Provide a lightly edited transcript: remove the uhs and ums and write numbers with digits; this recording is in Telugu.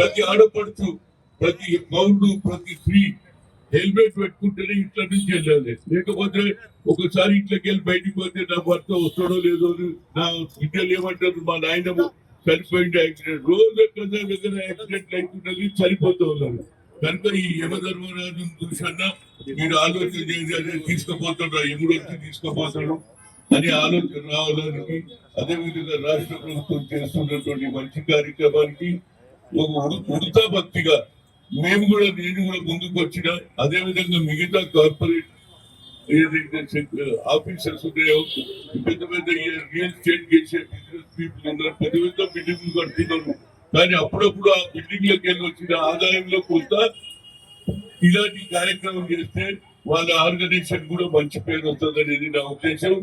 ప్రతి ఆడపడుచు, ప్రతి పౌరుడు, ప్రతి స్త్రీ హెల్మెట్ పెట్టుకుంటేనే ఇంట్లో నుంచి వెళ్ళాలి. లేకపోతే ఒకసారి ఇంట్లోకి వెళ్ళి బయటికి పోతే నా భర్త వస్తాడో లేదో, నా బిడ్డలు ఏమంటారు, మా నాయన చనిపోయింది యాక్సిడెంట్, రోజు దగ్గర యాక్సిడెంట్ అవుతున్నది, చనిపోతూ ఉన్నారు. కనుక ఈ యమధర్మరాజు చూసన్నా మీరు ఆలోచన చేసి అదే తీసుకుపోతున్నారు, ఎముడు వచ్చి తీసుకుపోతాడు అనే ఆలోచన రావడానికి, అదేవిధంగా రాష్ట్ర ప్రభుత్వం చేస్తున్నటువంటి మంచి కార్యక్రమానికి ఉడతా భక్తిగా నేను కూడా ముందుకు వచ్చిన, అదేవిధంగా మిగతా కార్పొరేట్ ఏదైతే ఆఫీసర్స్ ఉన్నాయో, పెద్ద పెద్ద రియల్ ఎస్టేట్ చేసే బిజినెస్ పీపుల్ ఉన్నారు, పెద్ద పెద్ద బిల్డింగ్లు కడుతున్నారు. కానీ అప్పుడప్పుడు ఆ బిల్డింగ్లకు వెళ్ళి వచ్చిన ఆదాయంలో కొంత ఇలాంటి కార్యక్రమం చేస్తే వాళ్ళ ఆర్గనైజేషన్ కూడా మంచి పేరు వస్తుంది అనేది నా ఉద్దేశం.